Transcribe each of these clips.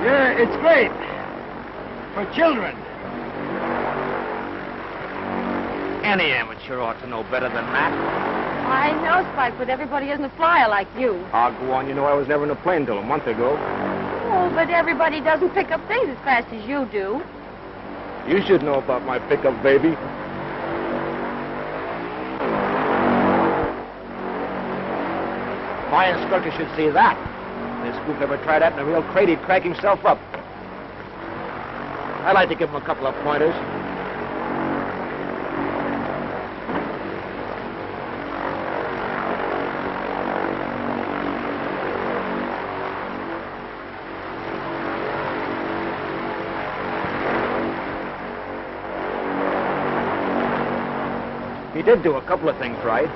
Yeah, it's great. For children. Any amateur ought to know better than that. I know, Spike, but everybody isn't a flyer like you. Ah, go on. You know I was never in a plane till a month ago. Oh, but everybody doesn't pick up things as fast as you do. You should know about my pickup, baby. My instructor should see that. If this spook ever tried that in a real crate, he'd crack himself up. I'd like to give him a couple of pointers. He did do a couple of things right.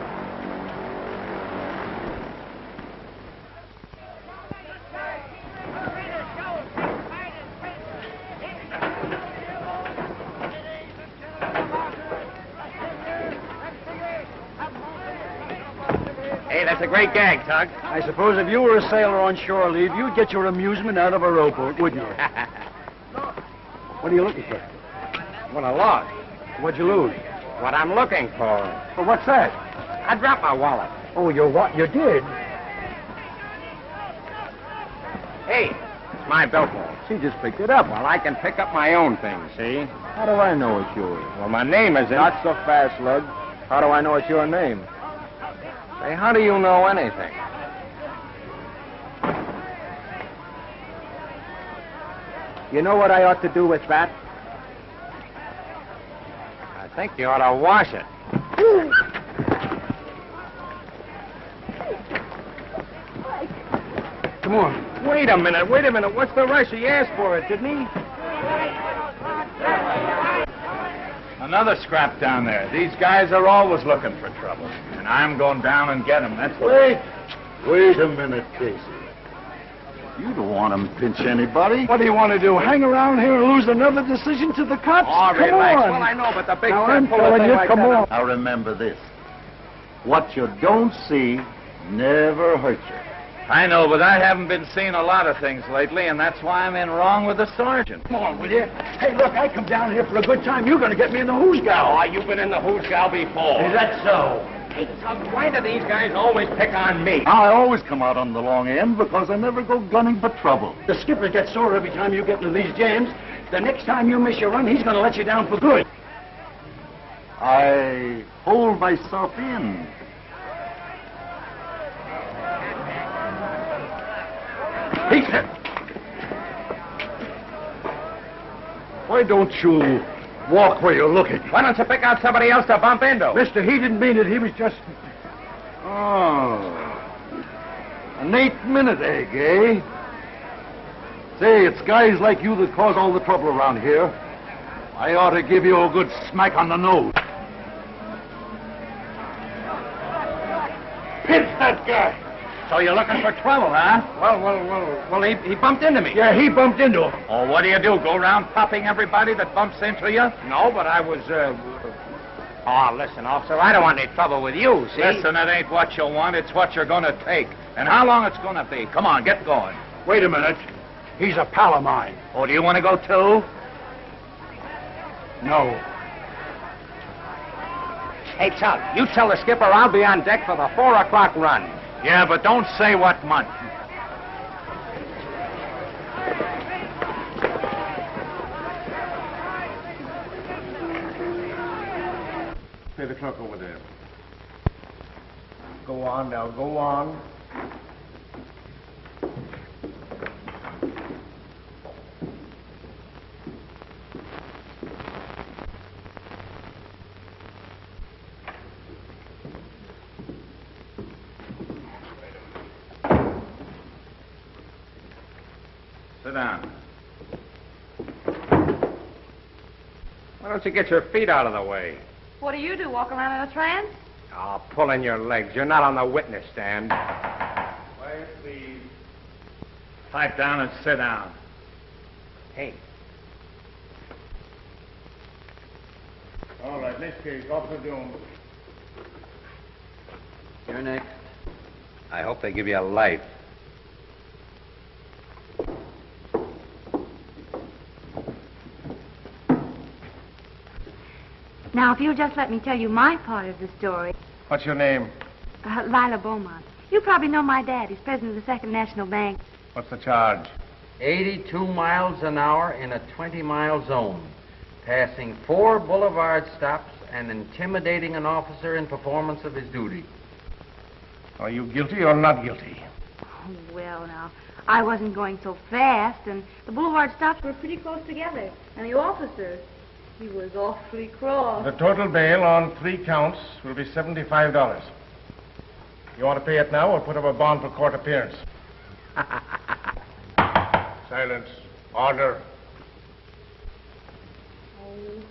Hey, that's a great gag, Tug. I suppose if you were a sailor on shore leave, you'd get your amusement out of a rowboat, wouldn't you? What are you looking for? What a loss. What'd you lose? What I'm looking for. Well, what's that? I dropped my wallet. Oh, you what? You did? Hey, it's my billfold. She just picked it up. Well, I can pick up my own things, see? How do I know it's yours? Well, my name is in... Not so fast, Lug. How do I know it's your name? Say, how do you know anything? You know what I ought to do with that? I think you ought to wash it. Come on. Wait a minute. What's the rush? He asked for it, didn't he? Another scrap down there. These guys are always looking for trouble. And I'm going down and get them. That's what... Wait a minute, Casey. You don't want to pinch anybody. What do you want to do? Hang around here and lose another decision to the cops? Oh, come relax. on. Well, I know, but the big Now, fat I'm pull a telling thing you, like come that. on. Now remember this. What you don't see never hurt you. I know, but I haven't been seeing a lot of things lately, and that's why I'm in wrong with the sergeant. Come on, will you? Hey, look, I come down here for a good time. You're going to get me in the hoosgow. Oh, you've been in the hoosgow before. Is that so? Hey, Tug, why do these guys always pick on me? I always come out on the long end because I never go gunning for trouble. The skipper gets sore every time you get into these jams. The next time you miss your run, he's going to let you down for good. I hold myself in. Why don't you walk where you're looking? Why don't you pick out somebody else to bump into? Mister, he didn't mean it. He was just... Oh. An 8-minute egg, eh? Say, it's guys like you that cause all the trouble around here. I ought to give you a good smack on the nose. Pinch that guy. So you're looking for trouble, huh? Well, he bumped into me. Yeah, he bumped into him. Oh, what do? Go around popping everybody that bumps into you? No, but I was, Oh, listen, officer, I don't want any trouble with you, see? Listen, it ain't what you want, it's what you're going to take. And how long it's going to be. Come on, get going. Wait a minute. He's a pal of mine. Oh, do you want to go too? No. Hey, Tug, you tell the skipper I'll be on deck for the 4 o'clock run. Yeah, but don't say what month. Pay the clerk over there. Go on now, go on. Sit down. Why don't you get your feet out of the way? What do you do, walk around in a trance? Oh, pulling your legs. You're not on the witness stand. Quiet, please. Pipe down and sit down. Hey. All right, next case, Officer Jones. You're next. I hope they give you a life. Now, if you'll just let me tell you my part of the story. What's your name? Lila Beaumont. You probably know my dad. He's president of the Second National Bank. What's the charge? 82 miles an hour in a 20-mile zone, passing 4 boulevard stops and intimidating an officer in performance of his duty. Are you guilty or not guilty? Oh, well, now, I wasn't going so fast, and the boulevard stops were pretty close together. And the officer, he was awfully cross. The total bail on 3 counts will be $75. You want to pay it now or put up a bond for court appearance? Silence. Order. Oh,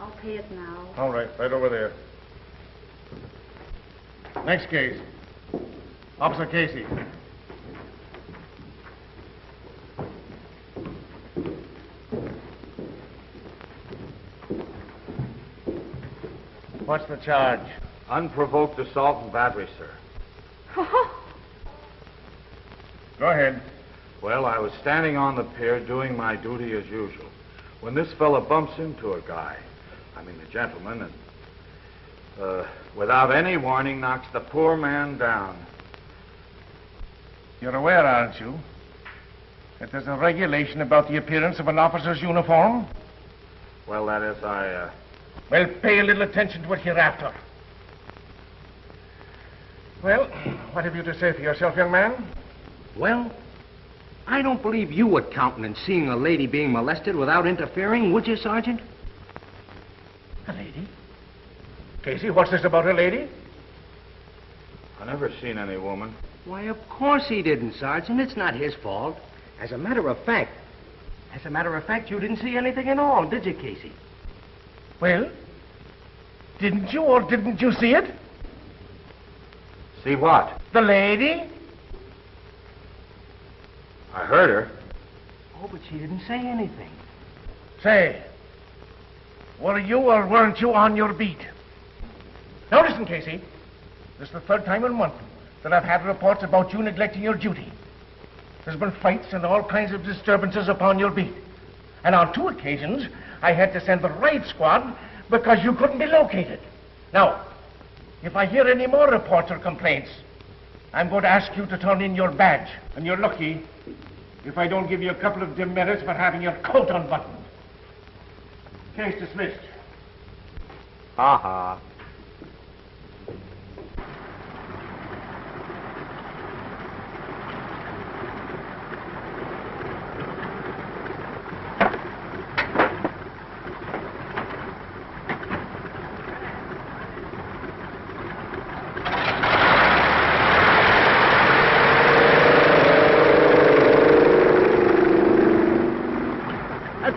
I'll pay it now. All right, right over there. Next case. Officer Casey. What's the charge? Unprovoked assault and battery, sir. Go ahead. Well, I was standing on the pier doing my duty as usual when this fella bumps into a guy, a gentleman, and without any warning knocks the poor man down. You're aware, aren't you, that there's a regulation about the appearance of an officer's uniform? Well, that is, Well, pay a little attention to it hereafter. Well, what have you to say for yourself, young man? Well, I don't believe you would countenance seeing a lady being molested without interfering, would you, Sergeant? A lady? Casey, what's this about a lady? I never seen any woman. Why, of course he didn't, Sergeant. It's not his fault. As a matter of fact, you didn't see anything at all, did you, Casey? Well, didn't you or didn't you see it? See what? The lady? I heard her. Oh, but she didn't say anything. Say, were you or weren't you on your beat? Now listen, Casey. This is the 3rd time in a month that I've had reports about you neglecting your duty. There's been fights and all kinds of disturbances upon your beat. And on 2 occasions, I had to send the raid squad because you couldn't be located. Now, if I hear any more reports or complaints, I'm going to ask you to turn in your badge. And you're lucky if I don't give you a couple of demerits for having your coat unbuttoned. Case dismissed. Ha-ha.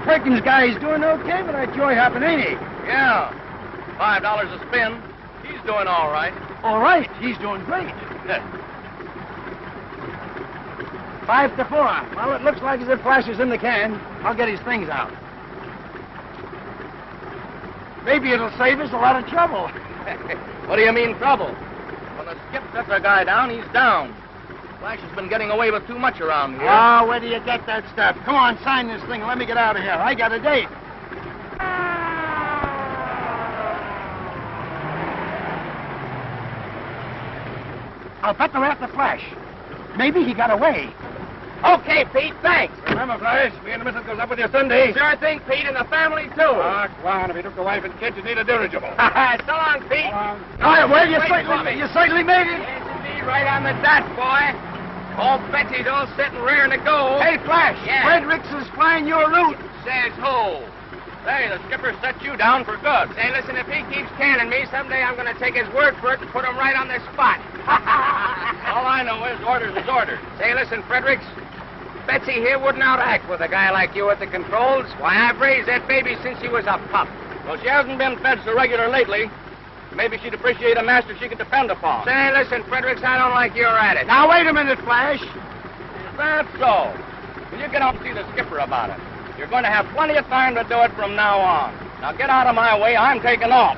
Perkins guy, he's doing okay, but that joy happened, ain't he? Yeah. $5 a spin. He's doing all right. All right, he's doing great. 5 to 4. Well, it looks like as if Flash is in the can. I'll get his things out. Maybe it'll save us a lot of trouble. What do you mean, trouble? When the skip sets a guy down, he's down. Flash has been getting away with too much around here. Oh, where do you get that stuff? Come on, sign this thing and let me get out of here. I got a date. I'll bet they're after Flash. Maybe he got away. Okay, Pete, thanks. Remember, Flash, me and the missus goes up with you Sunday. Sure thing, Pete, and the family, too. Ah, come on. If you took the wife and kids, you need a dirigible. So long, Pete. All right, well, you Wait for me. certainly made it. Yes, indeed, right on the dot, boy. Old Betsy's all set and raring to go. Hey, Flash, Yeah. Fredericks is flying your route. Says who? Say, the skipper set you down for good. Say, listen, if he keeps canning me, someday I'm going to take his word for it and put him right on the spot. All I know is orders is orders. Say, listen, Fredericks, Betsy here wouldn't outact with a guy like you at the controls. Why, I've raised that baby since she was a pup. Well, she hasn't been fed so regular lately. Maybe she'd appreciate a master she could depend upon. Say, listen, Fredericks, I don't like your attitude. Now, wait a minute, Flash. Is that so? Will you get out and see the skipper about it? You're going to have plenty of time to do it from now on. Now, get out of my way. I'm taking off.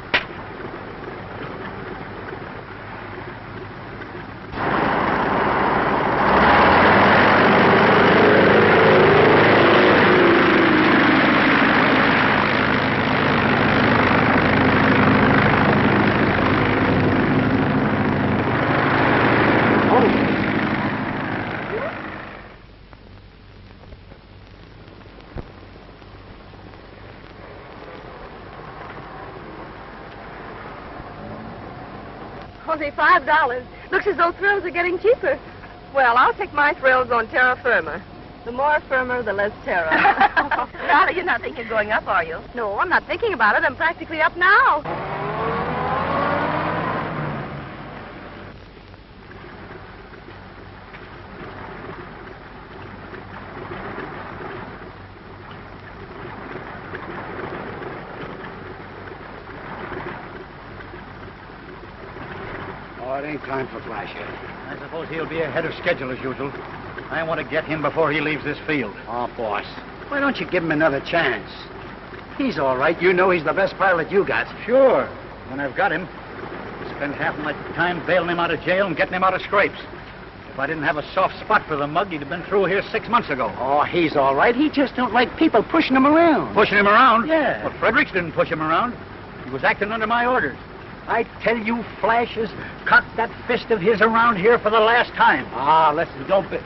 Only $5. Looks as though thrills are getting cheaper. Well, I'll take my thrills on terra firma. The more firmer, the less terror. Lila, you're not thinking of going up, are you? No, I'm not thinking about it. I'm practically up now. Oh, it ain't time for flash yet. I suppose he'll be ahead of schedule as usual. I want to get him before he leaves this field. Oh, boss, why don't you give him another chance? He's all right. You know he's the best pilot you got. Sure. When I've got him, I spend half my time bailing him out of jail and getting him out of scrapes. If I didn't have a soft spot for the mug, he'd have been through here 6 months ago. Oh, he's all right. He just don't like people pushing him around. Pushing him around? Yeah. Well, Fredericks didn't push him around. He was acting under my orders. I tell you, Flash has cocked that fist of his around here for the last time. Ah, listen, don't be...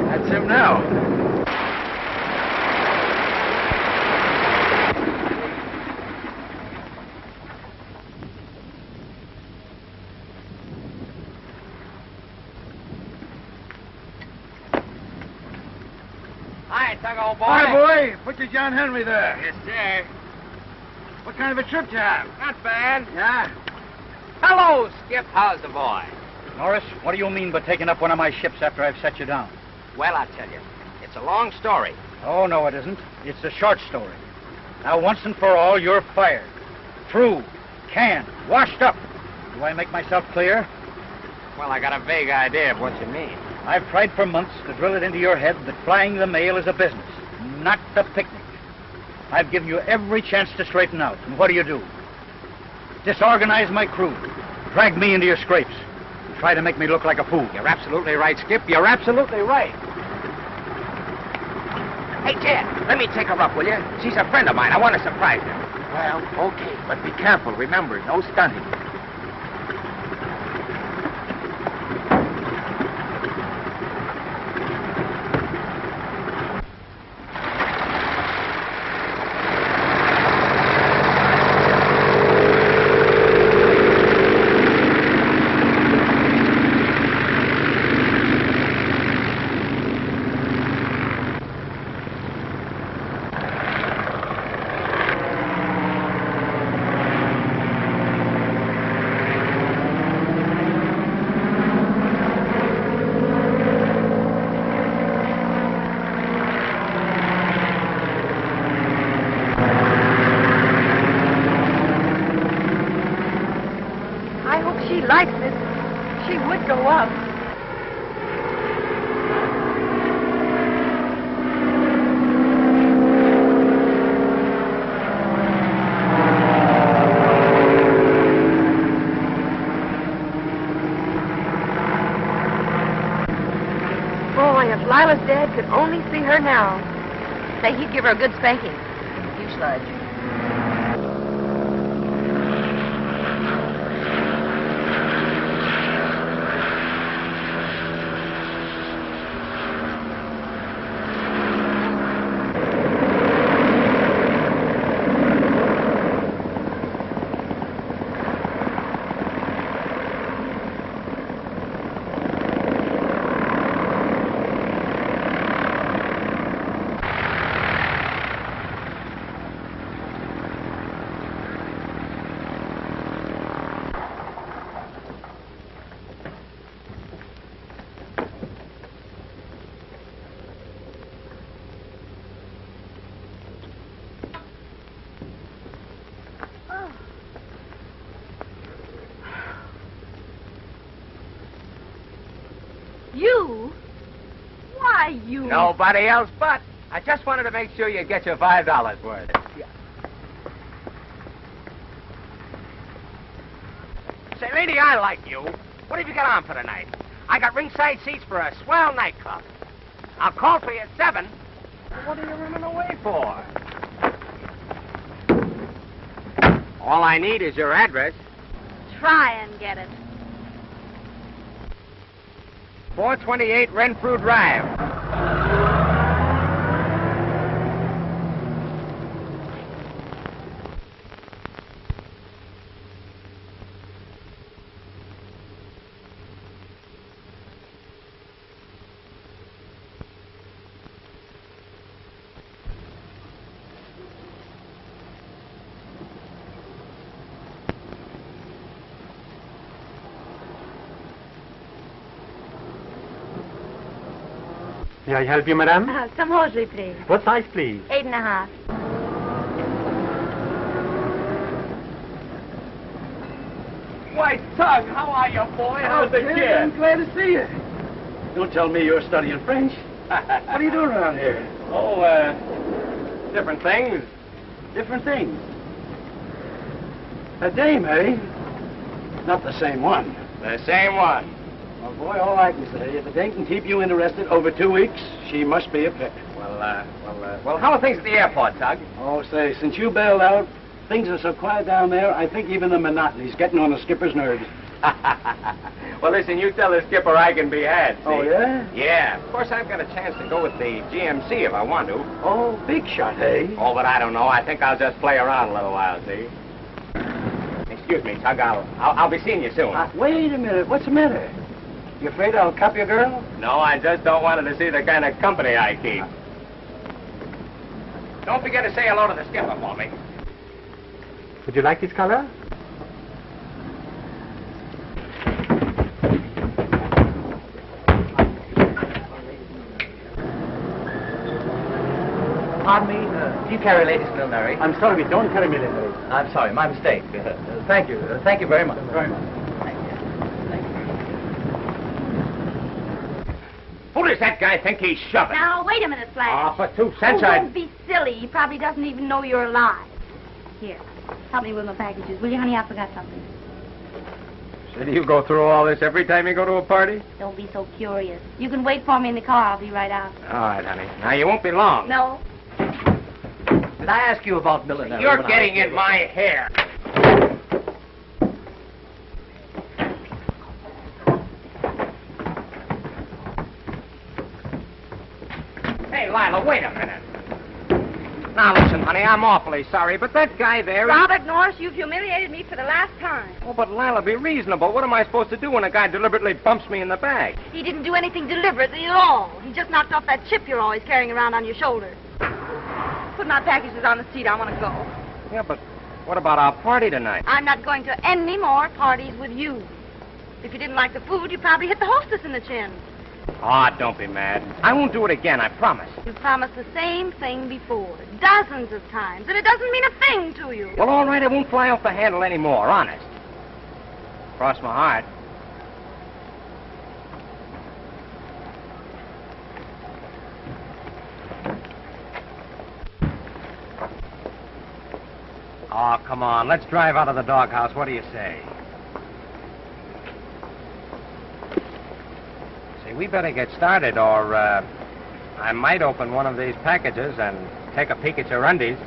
That's him now. Hi, Tug, old boy. Hi, boy. Put your John Henry there. Yes, sir. What kind of a trip you have? Not bad. Yeah? Hello, Skip. How's the boy? Norris, what do you mean by taking up one of my ships after I've set you down? Well, I'll tell you. It's a long story. Oh, no, it isn't. It's a short story. Now, once and for all, you're fired. Through. Canned. Washed up. Do I make myself clear? Well, I got a vague idea of what you mean. I've tried for months to drill it into your head that flying the mail is a business, not a picnic. I've given you every chance to straighten out, and what do? Disorganize my crew, drag me into your scrapes, and try to make me look like a fool. You're absolutely right, Skip. You're absolutely right. Hey, Jed, let me take her up, will you? She's a friend of mine. I want to surprise her. Well, okay, but be careful. Remember, no stunting. Likes it. She would go up. Boy, if Lila's dad could only see her now. Say he'd give her a good spanking. You sludge. You? Why, you... Nobody else but. I just wanted to make sure you get your $5 worth. Yeah. Say, lady, I like you. What have you got on for tonight? I got ringside seats for a swell nightclub. I'll call for you at 7. What are you running away for? All I need is your address. Try and get it. 428 Renfrew Drive. May I help you, madame? Some hosiery, please. What size, please? 8.5. Why, Tug, how are you, boy? How's the kid? I'm glad to see you. Don't tell me you're studying French. What are you doing around here? Oh, different things. Different things. A dame, eh? Not the same one. The same one. Well, boy, all I can say, if a dame can keep you interested over 2 weeks, she must be a pick. Well, how are things at the airport, Tug? Oh, say, since you bailed out, things are so quiet down there, I think even the monotony's getting on the skipper's nerves. Well, listen, you tell the skipper I can be had, see? Oh, yeah? Yeah. Of course, I've got a chance to go with the GMC if I want to. Oh, big shot, eh? Oh, but I don't know. I think I'll just play around a little while, see? Excuse me, Tug. I'll be seeing you soon. Wait a minute. What's the matter? You afraid I'll cup your girl? No, I just don't want her to see the kind of company I keep. Don't forget to say hello to the skipper for me. Would you like this color? Pardon me, do you carry ladies' millinery? I'm sorry, we don't carry millinery. I'm sorry, my mistake. Thank you. Thank you very much. Very much. Who does that guy think he's shoving? Now, wait a minute, Flash. Oh, for 2 cents, Don't be silly. He probably doesn't even know you're alive. Here, help me with my packages. Will you, honey? I forgot something. So do you go through all this every time you go to a party? Don't be so curious. You can wait for me in the car. I'll be right out. All right, honey. Now, you won't be long. No. Did I ask you about millinery? You're getting in my hair. Hey, Lila, wait a minute. Now, listen, honey, I'm awfully sorry, but that guy there... Robert Norris, you've humiliated me for the last time. Oh, but Lila, be reasonable. What am I supposed to do when a guy deliberately bumps me in the back? He didn't do anything deliberately at all. He just knocked off that chip you're always carrying around on your shoulder. Put my packages on the seat. I want to go. Yeah, but what about our party tonight? I'm not going to any more parties with you. If you didn't like the food, you probably hit the hostess in the chin. Oh, don't be mad. I won't do it again, I promise. You promised the same thing before, dozens of times, and it doesn't mean a thing to you. Well, all right, I won't fly off the handle anymore, honest. Cross my heart. Oh, come on. Let's drive out of the doghouse. What do you say? See, we better get started, or I might open one of these packages and take a peek at your undies.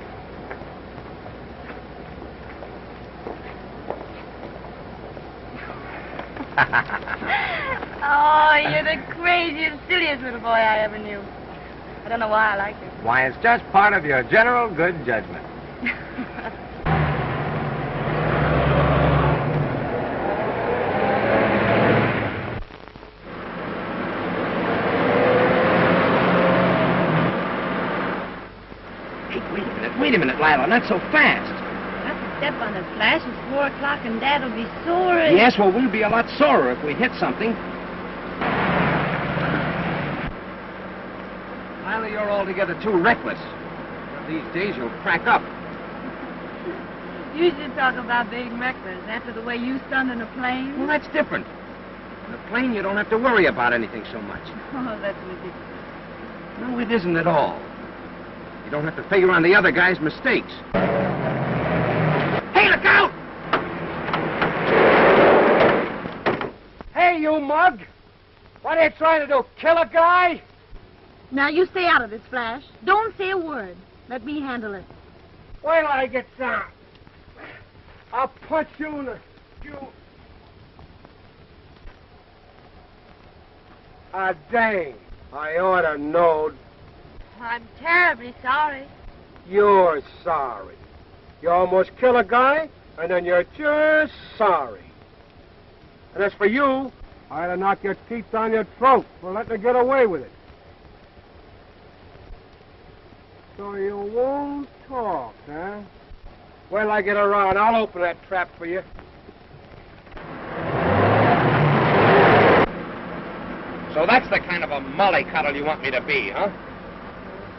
Oh, you're the craziest, silliest little boy I ever knew. I don't know why I like you. Why, it's just part of your general good judgment. Wait a minute, Lila, not so fast. That's a step on the Flash. It's 4 o'clock and Dad'll be sore. Yes, well, we'll be a lot sorer if we hit something. Lila, you're altogether too reckless. These days you'll crack up. You should talk about being reckless after the way you stunned in a plane. Well, that's different. In a plane, you don't have to worry about anything so much. Oh, that's ridiculous. No, it isn't at all. You don't have to figure on the other guy's mistakes. Hey, look out! Hey, you mug! What are you trying to do, kill a guy? Now, you stay out of this, Flash. Don't say a word. Let me handle it. Wait till I get down. I'll punch you in the... Dang. I ought to know. I'm terribly sorry. You're sorry. You almost kill a guy, and then you're just sorry. And as for you, I ought to knock your teeth down your throat for letting her get away with it. So you won't talk, huh? Well, I get around. I'll open that trap for you. So that's the kind of a mollycoddle you want me to be, huh?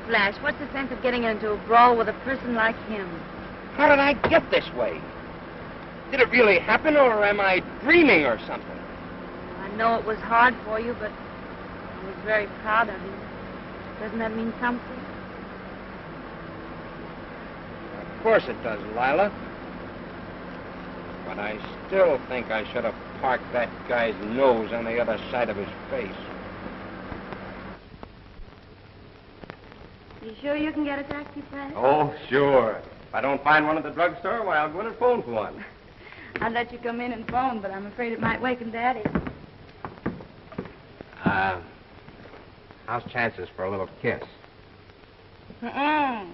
Flash, what's the sense of getting into a brawl with a person like him? How did I get this way? Did it really happen, or am I dreaming or something? I know it was hard for you, but I was very proud of you. Doesn't that mean something? Of course it does, Lila. But I still think I should have parked that guy's nose on the other side of his face. You sure you can get a taxi, Flash? Oh, sure. If I don't find one at the drugstore, why, I'll go in and phone for one. I'd let you come in and phone, but I'm afraid it might waken Daddy. How's chances for a little kiss? Mm-mm.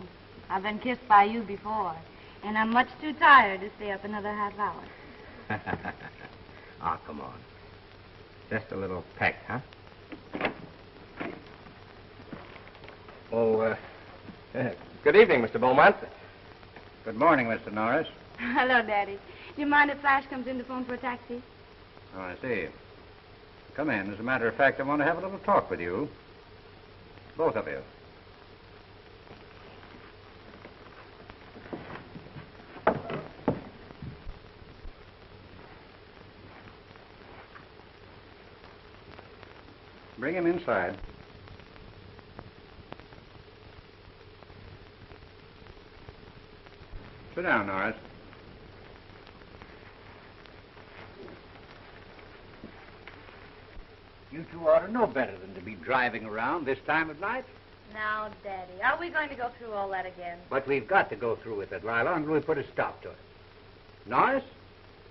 I've been kissed by you before, and I'm much too tired to stay up another half hour. Oh, come on. Just a little peck, huh? Oh, good evening, Mr. Beaumont. Good morning, Mr. Norris. Hello, Daddy. Do you mind if Flash comes in to phone for a taxi? Oh, I see. Come in. As a matter of fact, I want to have a little talk with you. Both of you. Bring him inside. Sit down, Norris. You two ought to know better than to be driving around this time of night. Now, Daddy, are we going to go through all that again? But we've got to go through with it, Lila, and we'll put a stop to it. Norris,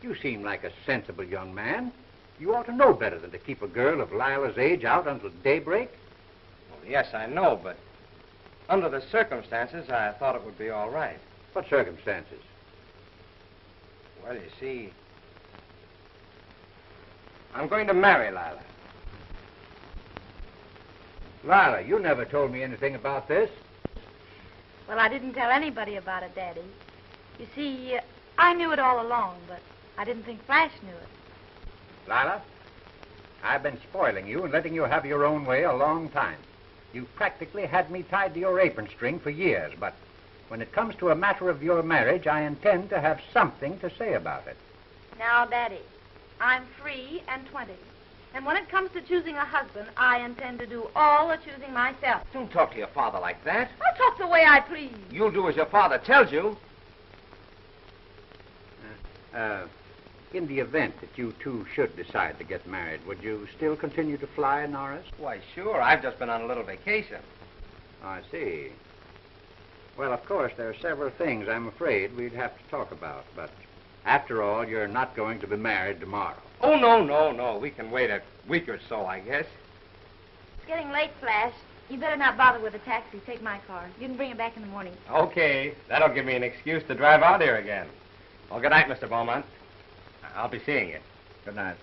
you seem like a sensible young man. You ought to know better than to keep a girl of Lila's age out until daybreak. Well, yes, I know, but under the circumstances, I thought it would be all right. What circumstances? Well, you see, I'm going to marry Lila. Lila, you never told me anything about this. Well, I didn't tell anybody about it, Daddy. You see, I knew it all along, but I didn't think Flash knew it. Lila, I've been spoiling you and letting you have your own way a long time. You've practically had me tied to your apron string for years, but when it comes to a matter of your marriage, I intend to have something to say about it. Now, Daddy, I'm free and 20. And when it comes to choosing a husband, I intend to do all the choosing myself. Don't talk to your father like that. I'll talk the way I please. You'll do as your father tells you. In the event that you two should decide to get married, would you still continue to fly, Norris? Why, sure. I've just been on a little vacation. I see. Well, of course, there are several things I'm afraid we'd have to talk about, but after all, you're not going to be married tomorrow. Oh, no. We can wait a week or so, I guess. It's getting late, Flash. You better not bother with a taxi. Take my car. You can bring it back in the morning. Okay. That'll give me an excuse to drive out here again. Well, good night, Mr. Beaumont. I'll be seeing you. Good night.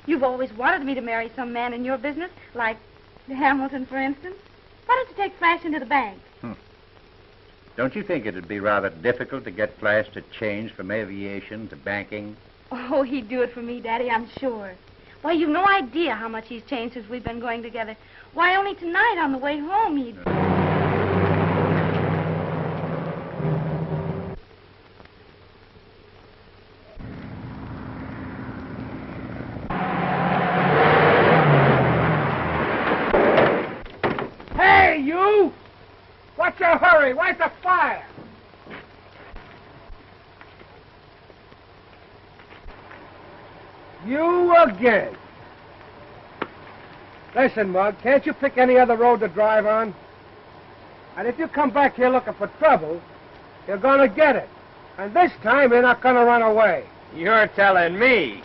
You've always wanted me to marry some man in your business, like Hamilton, for instance. Why don't you take Flash into the bank? Don't you think it'd be rather difficult to get Flash to change from aviation to banking? Oh, he'd do it for me, Daddy, I'm sure. Why, you've no idea how much he's changed since we've been going together. Why, only tonight on the way home he'd... Hey, you! What's your hurry? Where's the fire? You again. Listen, Mug, can't you pick any other road to drive on? And if you come back here looking for trouble, you're gonna get it. And this time you're not gonna run away. You're telling me.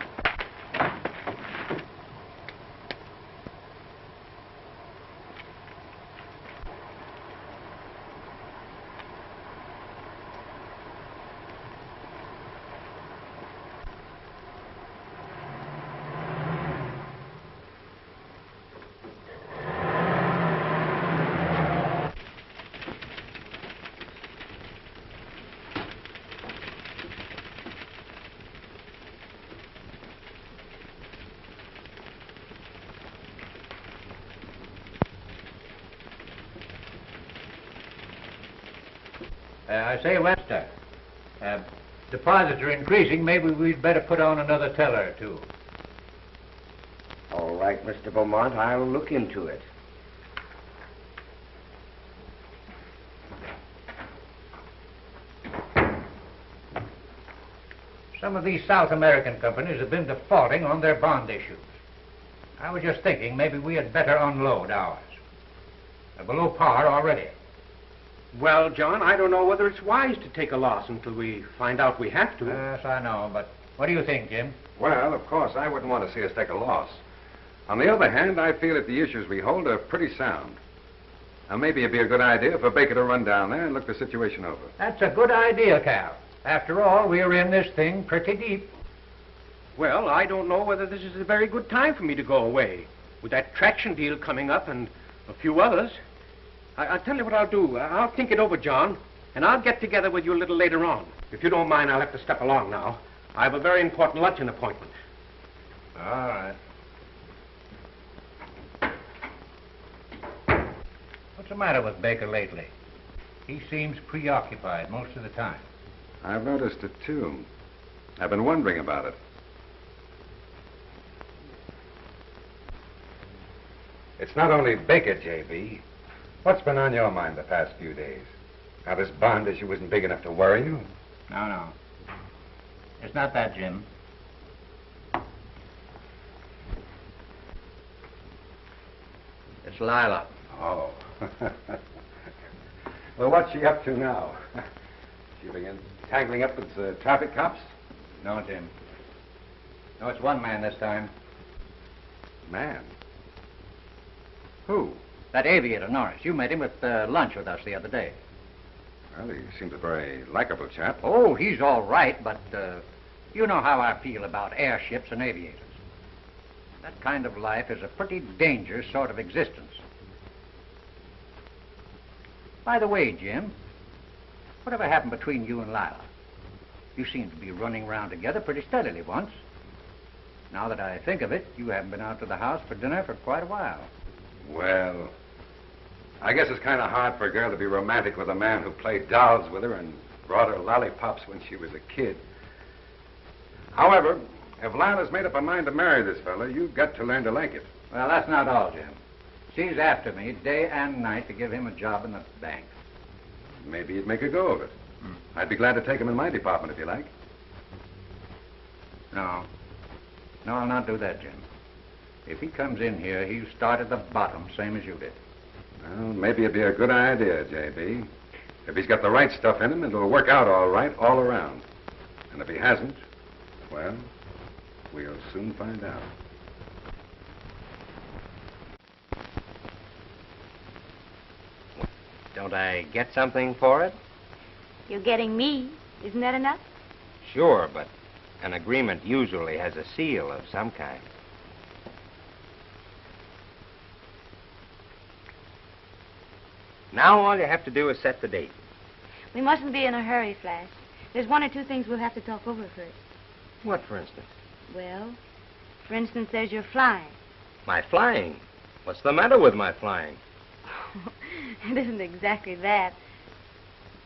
I say, Webster, deposits are increasing. Maybe we'd better put on another teller or two. All right, Mr. Beaumont, I'll look into it. Some of these South American companies have been defaulting on their bond issues. I was just thinking maybe we had better unload ours. They're below par already. Well, John, I don't know whether it's wise to take a loss until we find out we have to. Yes, I know, but what do you think, Jim? Well, of course, I wouldn't want to see us take a loss. On the other hand, I feel that the issues we hold are pretty sound. Now, maybe it'd be a good idea for Baker to run down there and look the situation over. That's a good idea, Cal. After all, we're in this thing pretty deep. Well, I don't know whether this is a very good time for me to go away. With that traction deal coming up and a few others. I'll tell you what I'll do. I'll think it over, John, and I'll get together with you a little later on. If you don't mind, I'll have to step along now. I have a very important luncheon appointment. All right. What's the matter with Baker lately? He seems preoccupied most of the time. I've noticed it, too. I've been wondering about it. It's not only Baker, J.B. What's been on your mind the past few days? Now, this bond issue isn't big enough to worry you? No. It's not that, Jim. It's Lila. Oh. Well, what's she up to now? She begin tangling up with the traffic cops? No, Jim. No, it's one man this time. Man? Who? That aviator, Norris. You met him at lunch with us the other day. Well, he seems a very likable chap. Oh, he's all right, but you know how I feel about airships and aviators. That kind of life is a pretty dangerous sort of existence. By the way, Jim, whatever happened between you and Lila? You seemed to be running around together pretty steadily once. Now that I think of it, you haven't been out to the house for dinner for quite a while. Well, I guess it's kind of hard for a girl to be romantic with a man who played dolls with her and brought her lollipops when she was a kid. However, if Lila's made up her mind to marry this fella, you've got to learn to like it. Well, that's not all, Jim. She's after me day and night to give him a job in the bank. Maybe you'd make a go of it. I'd be glad to take him in my department if you like. No, I'll not do that, Jim. If he comes in here, he'll start at the bottom, same as you did. Well, maybe it'd be a good idea, J.B. If he's got the right stuff in him, it'll work out all right all around. And if he hasn't, well, we'll soon find out. Don't I get something for it? You're getting me. Isn't that enough? Sure, but an agreement usually has a seal of some kind. Now all you have to do is set the date. We mustn't be in a hurry, Flash. There's one or two things we'll have to talk over first. What, for instance? Well, for instance, there's your flying. My flying? What's the matter with my flying? It isn't exactly that.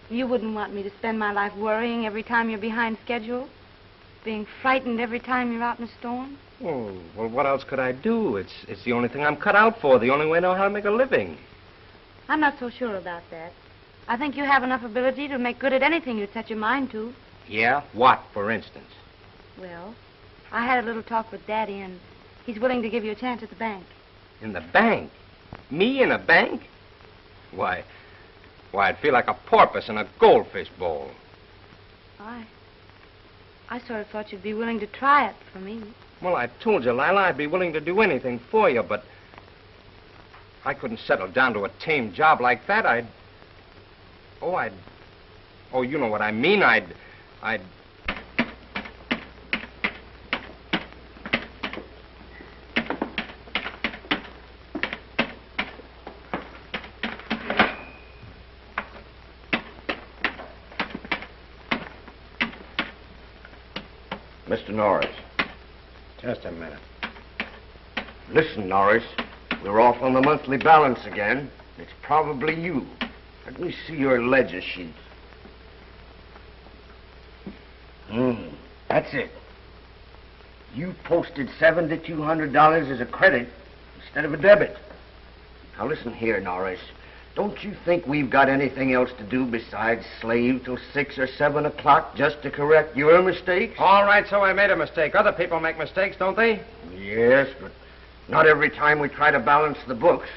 You wouldn't want me to spend my life worrying every time you're behind schedule? Being frightened every time you're out in a storm? Oh, well, what else could I do? It's the only thing I'm cut out for, the only way I know how to make a living. I'm not so sure about that. I think you have enough ability to make good at anything you set your mind to. Yeah? What, for instance? Well, I had a little talk with Daddy, and he's willing to give you a chance at the bank. In the bank? Me in a bank? Why, I'd feel like a porpoise in a goldfish bowl. I sort of thought you'd be willing to try it for me. Well, I told you, Lila, I'd be willing to do anything for you, but I couldn't settle down to a tame job like that. Oh, you know what I mean. I'd... Mr. Norris. Just a minute. Listen, Norris. We're off on the monthly balance again. It's probably you. Let me see your ledger sheet. That's it. You posted $7,200 as a credit instead of a debit. Now listen here, Norris. Don't you think we've got anything else to do besides slave till 6 or 7 o'clock just to correct your mistakes? All right, so I made a mistake. Other people make mistakes, don't they? Yes, but not every time we try to balance the books.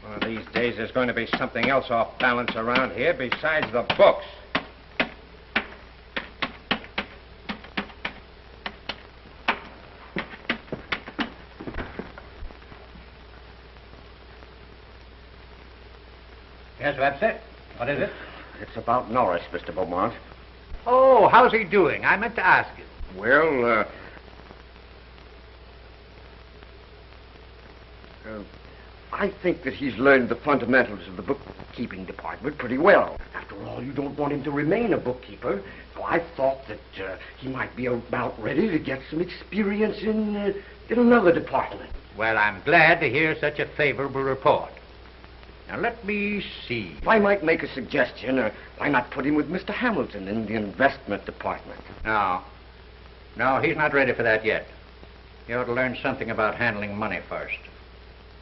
One of these days there's going to be something else off balance around here besides the books. Yes, that's it. What is it? It's about Norris, Mr. Beaumont. Oh, how's he doing? I meant to ask you. Well, I think that he's learned the fundamentals of the bookkeeping department pretty well. After all, you don't want him to remain a bookkeeper. So I thought that he might be about ready to get some experience in another department. Well, I'm glad to hear such a favorable report. Now, let me see. If I might make a suggestion, why not put him with Mr. Hamilton in the investment department? No, he's not ready for that yet. He ought to learn something about handling money first.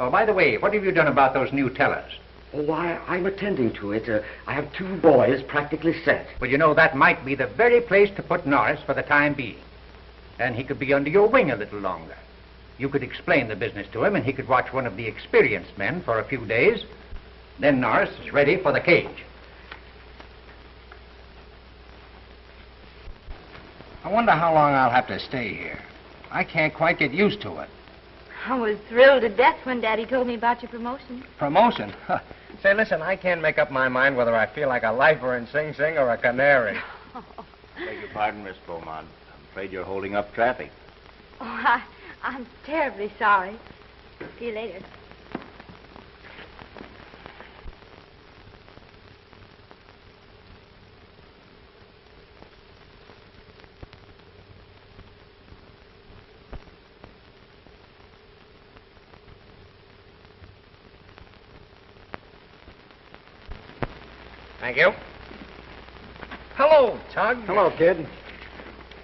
Oh, by the way, what have you done about those new tellers? Oh, I'm attending to it. I have 2 boys practically set. Well, you know, that might be the very place to put Norris for the time being. And he could be under your wing a little longer. You could explain the business to him, and he could watch one of the experienced men for a few days. Then Norris is ready for the cage. I wonder how long I'll have to stay here. I can't quite get used to it. I was thrilled to death when Daddy told me about your promotion. Promotion? Say, listen, I can't make up my mind whether I feel like a lifer in Sing Sing or a canary. Beg your pardon, Miss Beaumont. I'm afraid you're holding up traffic. Oh, I'm terribly sorry. See you later. Thank you. Hello, Tug. Hello, kid.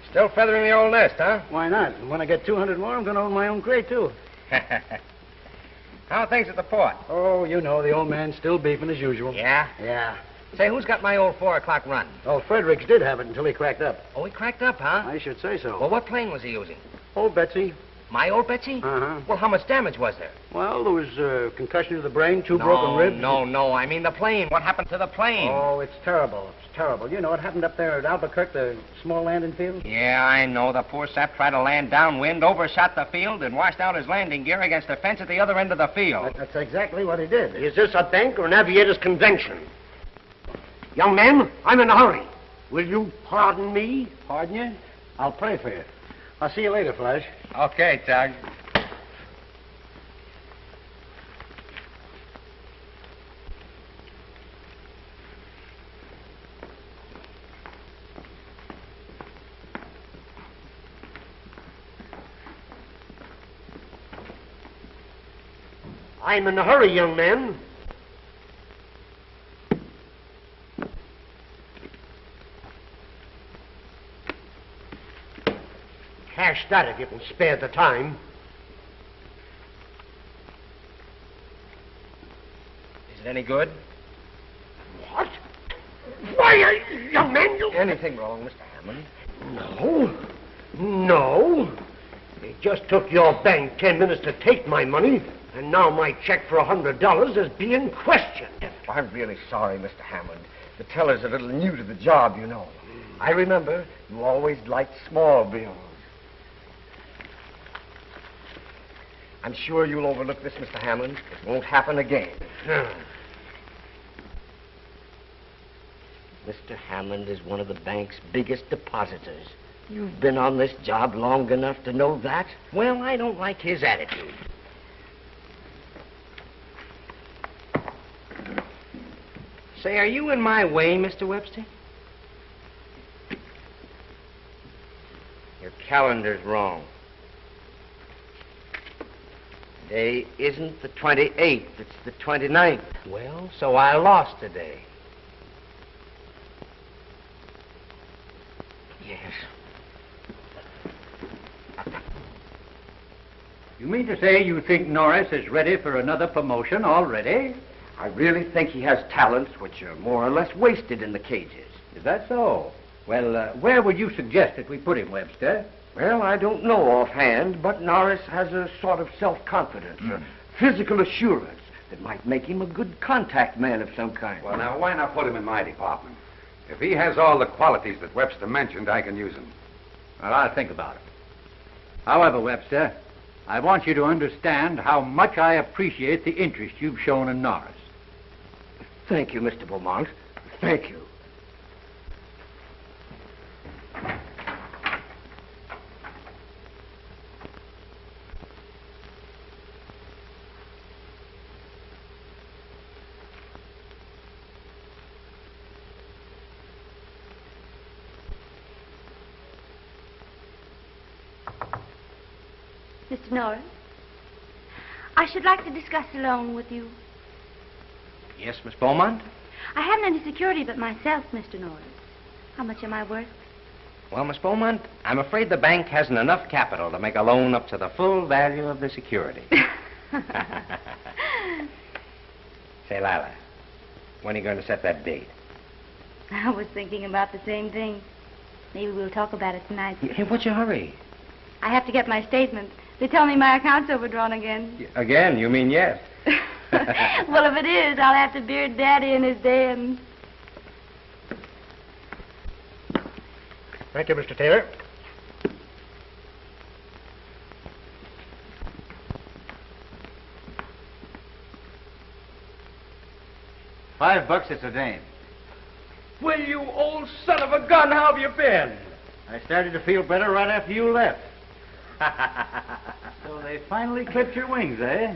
Still feathering the old nest, huh? Why not? When I get 200 more, I'm going to own my own crate, too. How are things at the port? Oh, you know, the old man's still beefing as usual. Yeah? Yeah. Say, who's got my old 4 o'clock run? Oh, Fredericks did have it until he cracked up. Oh, he cracked up, huh? I should say so. Well, what plane was he using? Old Betsy. My old Betsy? Uh-huh. Well, how much damage was there? Well, there was concussion to the brain, 2 broken ribs. No. I mean the plane. What happened to the plane? Oh, it's terrible. It's terrible. You know, it happened up there at Albuquerque, the small landing field. Yeah, I know. The poor sap tried to land downwind, overshot the field, and washed out his landing gear against the fence at the other end of the field. That's exactly what he did. Is this a bank or an aviators convention? Young man, I'm in a hurry. Will you pardon me? Pardon you? I'll pray for you. I'll see you later, Flash. Okay, Tug. I'm in a hurry, young man. Cash that if you can spare the time. Is it any good? What? Why, young man, you... Anything wrong, Mr. Hammond? No. No. It just took your bank 10 minutes to take my money, and now my check for $100 is being questioned. I'm really sorry, Mr. Hammond. The teller's a little new to the job, you know. I remember you always liked small bills. I'm sure you'll overlook this, Mr. Hammond. It won't happen again. Mr. Hammond is one of the bank's biggest depositors. You've been on this job long enough to know that. Well, I don't like his attitude. Say, are you in my way, Mr. Webster? Your calendar's wrong. Today isn't the 28th, it's the 29th. Well, so I lost today. Yes. You mean to say you think Norris is ready for another promotion already? I really think he has talents which are more or less wasted in the cages. Is that so? Well, where would you suggest that we put him, Webster? Well, I don't know offhand, but Norris has a sort of self-confidence, a physical assurance that might make him a good contact man of some kind. Well, now, why not put him in my department? If he has all the qualities that Webster mentioned, I can use him. Well, I'll think about it. However, Webster, I want you to understand how much I appreciate the interest you've shown in Norris. Thank you, Mr. Beaumont. Thank you. Mr. Norris, I should like to discuss a loan with you. Yes, Miss Beaumont? I haven't any security but myself, Mr. Norris. How much am I worth? Well, Miss Beaumont, I'm afraid the bank hasn't enough capital to make a loan up to the full value of the security. Say, Lila, when are you going to set that date? I was thinking about the same thing. Maybe we'll talk about it tonight. Hey, what's your hurry? I have to get my statement. They tell me my account's overdrawn again. Again, you mean yes? Well, if it is, I'll have to beard Daddy in his den. Thank you, Mr. Taylor. $5 it's a dame. Well, you old son of a gun, how have you been? I started to feel better right after you left. So they finally clipped your wings, eh?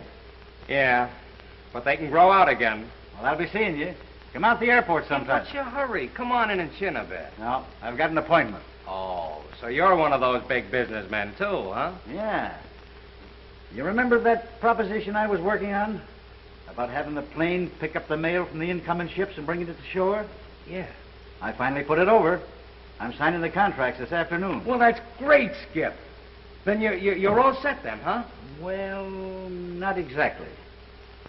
Yeah, but they can grow out again. Well, I'll be seeing you. Come out to the airport sometime. What's your hurry? Come on in and chin a bit. No, I've got an appointment. Oh, so you're one of those big businessmen, too, huh? Yeah. You remember that proposition I was working on? About having the plane pick up the mail from the incoming ships and bring it to the shore? Yeah. I finally put it over. I'm signing the contracts this afternoon. Well, that's great, Skip. Then you're all set then, huh? Well, not exactly.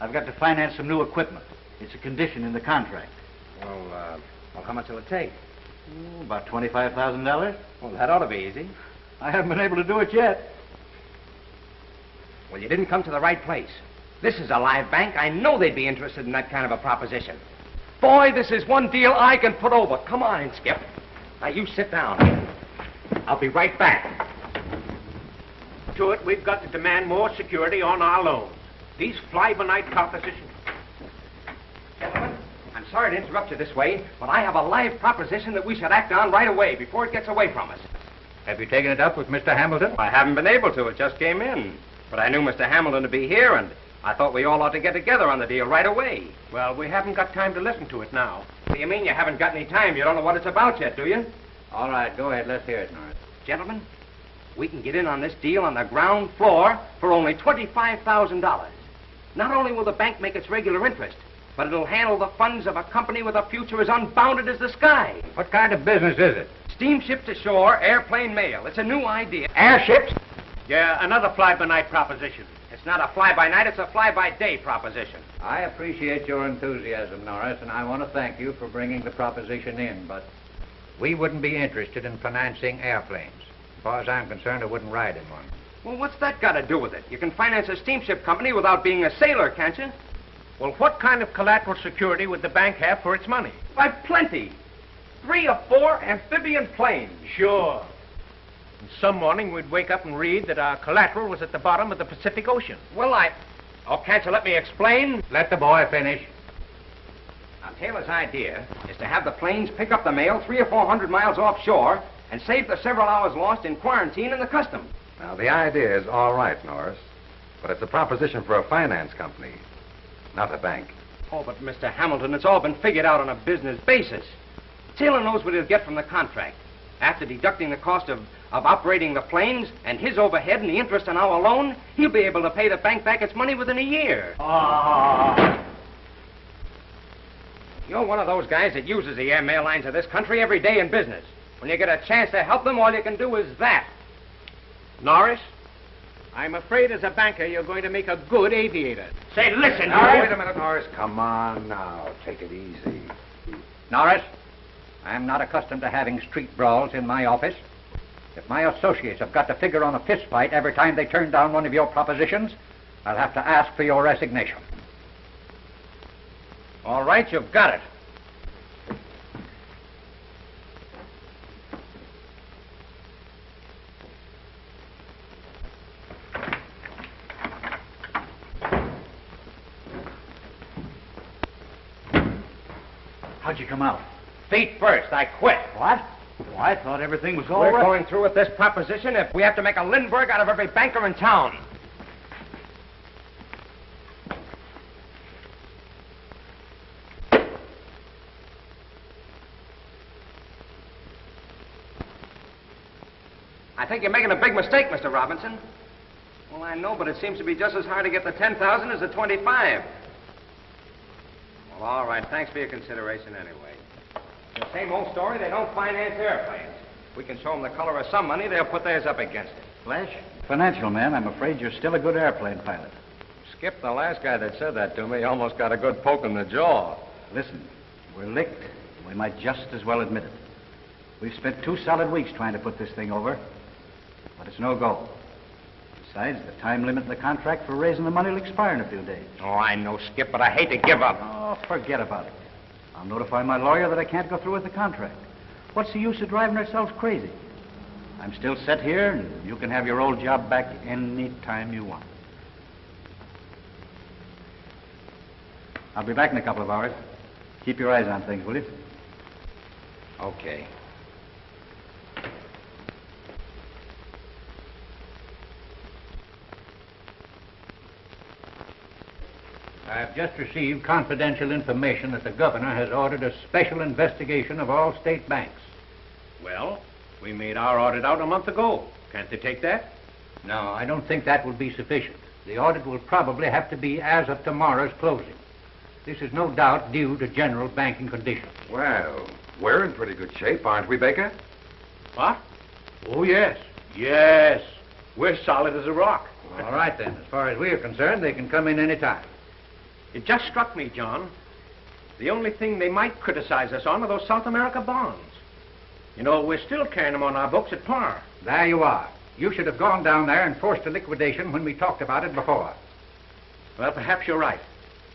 I've got to finance some new equipment. It's a condition in the contract. Well, how much will it take? About $25,000. Well, that ought to be easy. I haven't been able to do it yet. Well, you didn't come to the right place. This is a live bank. I know they'd be interested in that kind of a proposition. Boy, this is one deal I can put over. Come on in, Skip. Now, you sit down. I'll be right back. To it, we've got to demand more security on our loans. These fly-by-night propositions. Gentlemen, I'm sorry to interrupt you this way, but I have a live proposition that we should act on right away before it gets away from us. Have you taken it up with Mr. Hamilton? I haven't been able to. It just came in. But I knew Mr. Hamilton to be here, and I thought we all ought to get together on the deal right away. Well, we haven't got time to listen to it now. What do you mean you haven't got any time? You don't know what it's about yet, do you? All right, go ahead. Let's hear it, Norris. Gentlemen, we can get in on this deal on the ground floor for only $25,000. Not only will the bank make its regular interest, but it'll handle the funds of a company with a future as unbounded as the sky. What kind of business is it? Steamship to shore, airplane mail. It's a new idea. Airships? Yeah, another fly-by-night proposition. It's not a fly-by-night, it's a fly-by-day proposition. I appreciate your enthusiasm, Norris, and I want to thank you for bringing the proposition in, but We wouldn't be interested in financing airplanes. As far as I'm concerned, I wouldn't ride in one. Well, what's that got to do with it? You can finance a steamship company without being a sailor, can't you? Well, what kind of collateral security would the bank have for its money? Why, plenty. 3 or 4 amphibian planes. Sure. And some morning we'd wake up and read that our collateral was at the bottom of the Pacific Ocean. Well, Oh, can't you let me explain? Let the boy finish. Now, Taylor's idea is to have the planes pick up the mail 300 or 400 miles offshore and save the several hours lost in quarantine in the customs. Now, the idea is all right, Norris, but it's a proposition for a finance company, not a bank. Oh, but Mr. Hamilton, it's all been figured out on a business basis. Taylor knows what he'll get from the contract. After deducting the cost of operating the planes and his overhead and the interest on our loan, he'll be able to pay the bank back its money within a year. You're one of those guys that uses the airmail lines of this country every day in business. When you get a chance to help them, all you can do is that. Norris, I'm afraid as a banker you're going to make a good aviator. Say, listen, Now, Norris. wait a minute, Norris. Come on now. Take it easy. Norris, I'm not accustomed to having street brawls in my office. If my associates have got to figure on a fist fight every time they turn down one of your propositions, I'll have to ask for your resignation. All right, you've got it. How'd you come out? Feet first. I quit. What? Well, I thought everything was all We're right. going through with this proposition if we have to make a Lindbergh out of every banker in town. I think you're making a big mistake, Mr. Robinson. Well, I know, but it seems to be just as hard to get the 10,000 as the 25. Well, all right. Thanks for your consideration anyway. The same old story, they don't finance airplanes. We can show them the color of some money, they'll put theirs up against it. Flash? Financial man, I'm afraid you're still a good airplane pilot. Skip, the last guy that said that to me almost got a good poke in the jaw. Listen, we're licked. We might just as well admit it. We've spent 2 solid weeks trying to put this thing over, but it's no go. Besides, the time limit in the contract for raising the money will expire in a few days. Oh, I know, Skip, but I hate to give up. Oh, forget about it. I'll notify my lawyer that I can't go through with the contract. What's the use of driving ourselves crazy? I'm still set here, and you can have your old job back any time you want. I'll be back in a couple of hours. Keep your eyes on things, will you? Okay. I've just received confidential information that the governor has ordered a special investigation of all state banks. Well, we made our audit out a month ago. Can't they take that? No, I don't think that will be sufficient. The audit will probably have to be as of tomorrow's closing. This is no doubt due to general banking conditions. Well, we're in pretty good shape, aren't we, Baker? What? Oh, yes. Yes. We're solid as a rock. All right, then. As far as we are concerned, they can come in any time. It just struck me, John. The only thing they might criticize us on are those South America bonds. You know, we're still carrying them on our books at par. There you are. You should have gone down there and forced a liquidation when we talked about it before. Well, perhaps you're right.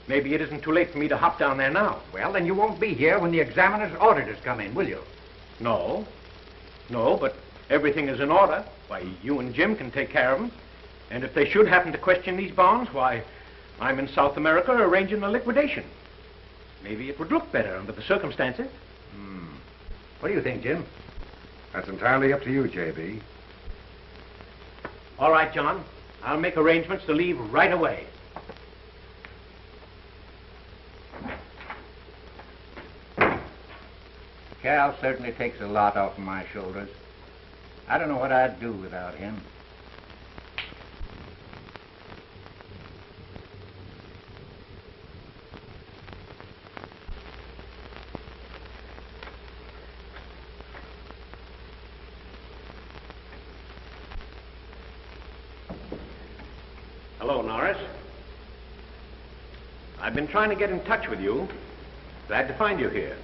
Maybe it isn't too late for me to hop down there now. Well, then you won't be here when the examiner's auditors come in, will you? No. No, but everything is in order. Why, you and Jim can take care of them. And if they should happen to question these bonds, why, I'm in South America arranging a liquidation. Maybe it would look better under the circumstances. What do you think, Jim? That's entirely up to you, J.B. All right, John. I'll make arrangements to leave right away. Cal certainly takes a lot off of my shoulders. I don't know what I'd do without him. Hello, Norris. I've been trying to get in touch with you. Glad to find you here.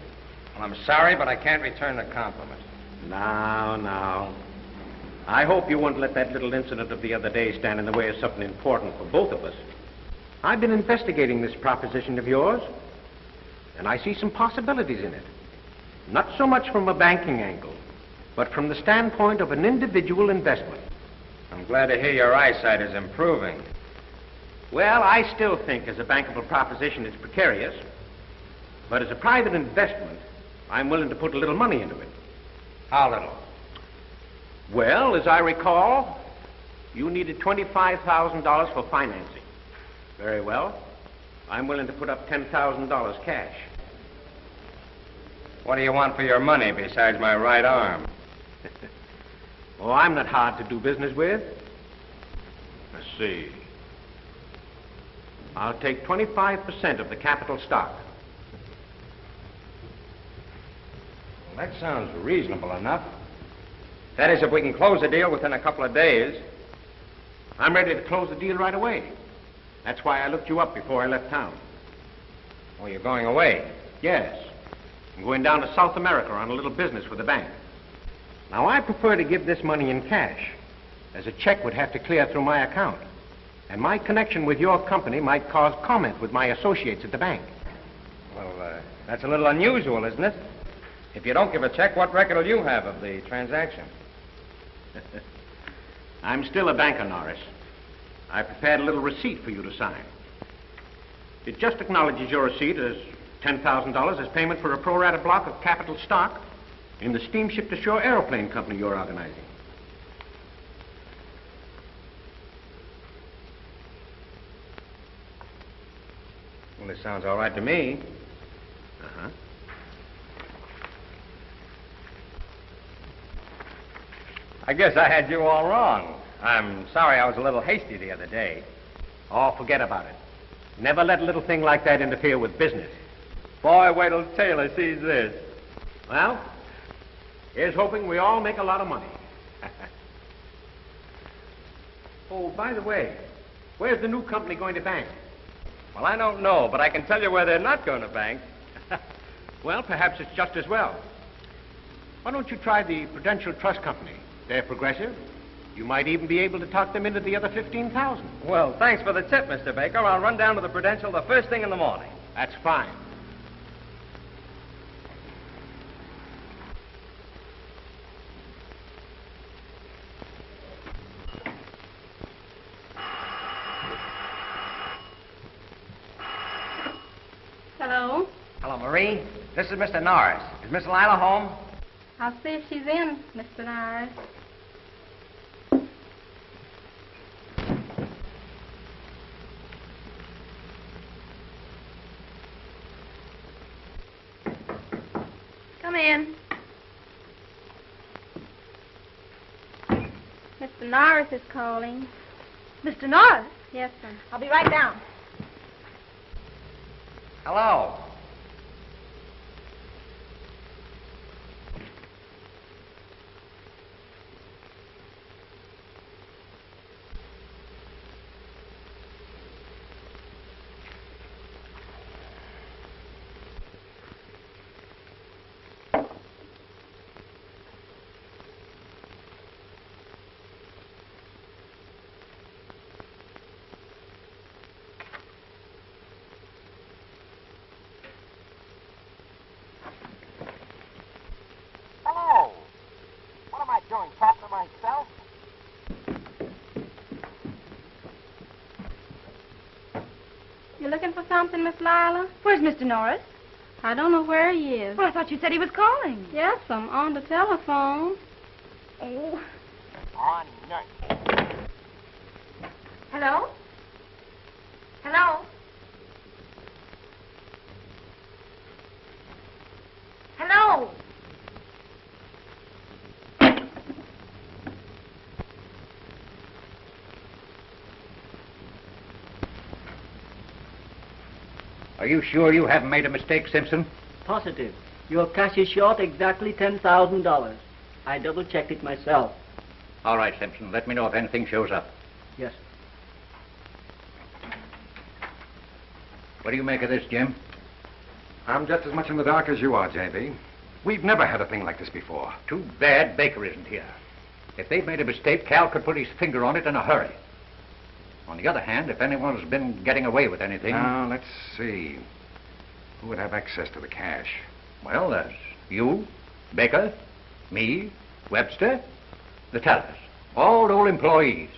Well, I'm sorry, but I can't return the compliment. Now. I hope you won't let that little incident of the other day stand in the way of something important for both of us. I've been investigating this proposition of yours, and I see some possibilities in it. Not so much from a banking angle, but from the standpoint of an individual investment. I'm glad to hear your eyesight is improving. Well, I still think as a bankable proposition it's precarious, but as a private investment, I'm willing to put a little money into it. How little? Well, as I recall, you needed $25,000 for financing. Very well. I'm willing to put up $10,000 cash. What do you want for your money besides my right arm? Oh, I'm not hard to do business with. Let's see. I'll take 25% of the capital stock. Well, that sounds reasonable enough. That is, if we can close the deal within a couple of days. I'm ready to close the deal right away. That's why I looked you up before I left town. Oh, you're going away? Yes. I'm going down to South America on a little business with the bank. Now, I prefer to give this money in cash, as a check would have to clear through my account. And my connection with your company might cause comment with my associates at the bank. Well, that's a little unusual, isn't it? If you don't give a check, what record will you have of the transaction? I'm still a banker, Norris. I prepared a little receipt for you to sign. It just acknowledges your receipt as $10,000 as payment for a pro rata block of capital stock in the steamship to shore airplane company you're organizing. Well, this sounds all right to me. Uh-huh. I guess I had you all wrong. I'm sorry I was a little hasty the other day. Oh, forget about it. Never let a little thing like that interfere with business. Boy, wait till Taylor sees this. Well, here's hoping we all make a lot of money. Oh, by the way, where's the new company going to bank? Well, I don't know, but I can tell you where they're not going to bank. Well, perhaps it's just as well. Why don't you try the Prudential Trust Company? They're progressive. You might even be able to talk them into the other $15,000. Well, thanks for the tip, Mr. Baker. I'll run down to the Prudential the first thing in the morning. That's fine. Hello? Hello, Marie. This is Mr. Norris. Is Miss Lila home? I'll see if she's in, Mr. Norris. Come in. Mr. Norris is calling. Mr. Norris? Yes, sir. I'll be right down. Hello. Hello. What am I doing, talking to myself? You looking for something, Miss Lila? Where's Mr. Norris? I don't know where he is. Well, I thought you said he was calling. Yes, I'm on the telephone. Oh. On nut. Hello? Hello? Hello? Are you sure you haven't made a mistake, Simpson? Positive. Your cash is short exactly $10,000. I double-checked it myself. All right, Simpson. Let me know if anything shows up. Yes. What do you make of this, Jim? I'm just as much in the dark as you are, J.B. We've never had a thing like this before. Too bad Baker isn't here. If they've made a mistake, Cal could put his finger on it in a hurry. On the other hand, if anyone's been getting away with anything... Now, let's see. Who would have access to the cash? Well, there's you, Baker, me, Webster, the tellers. All old employees.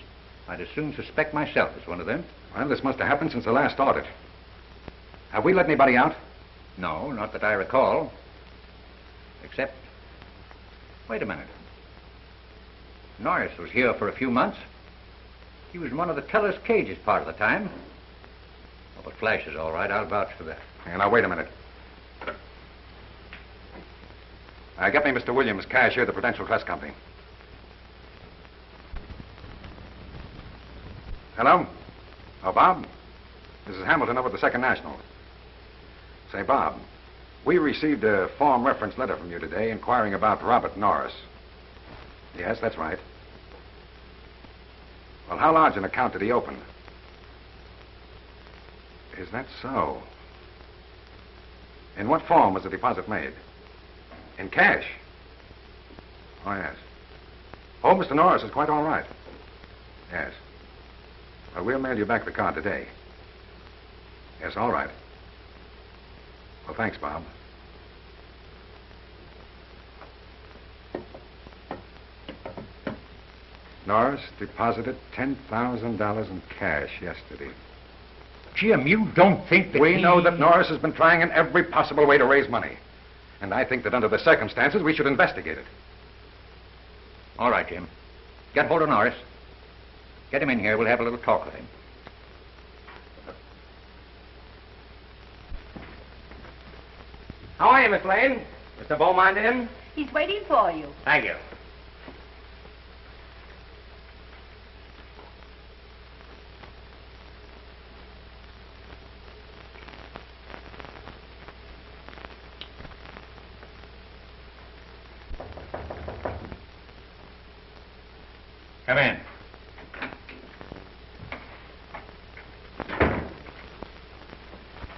I'd as soon suspect myself as one of them. Well, this must have happened since the last audit. Have we let anybody out? No, not that I recall. Except... Wait a minute. Norris was here for a few months. He was in one of the teller's cages part of the time. Oh, but Flash is all right. I'll vouch for that. Now, wait a minute. Get me Mr. Williams, cashier of the Prudential Trust Company. Hello? Oh, Bob? This is Hamilton over at the Second National. Say, Bob, we received a form reference letter from you today inquiring about Robert Norris. Yes, that's right. Well, how large an account did he open? Is that so? In what form was the deposit made? In cash? Oh, yes. Oh, Mr. Norris is quite all right. Yes. Well, we'll mail you back the card today. Yes, all right. Well, thanks, Bob. Norris deposited $10,000 in cash yesterday. Jim, you don't think that We know that Norris has been trying in every possible way to raise money. And I think that under the circumstances, we should investigate it. All right, Jim. Get hold of Norris. Get him in here. We'll have a little talk with him. How are you, Miss Lane? Mr. Beaumont in? He's waiting for you. Thank you. Come in.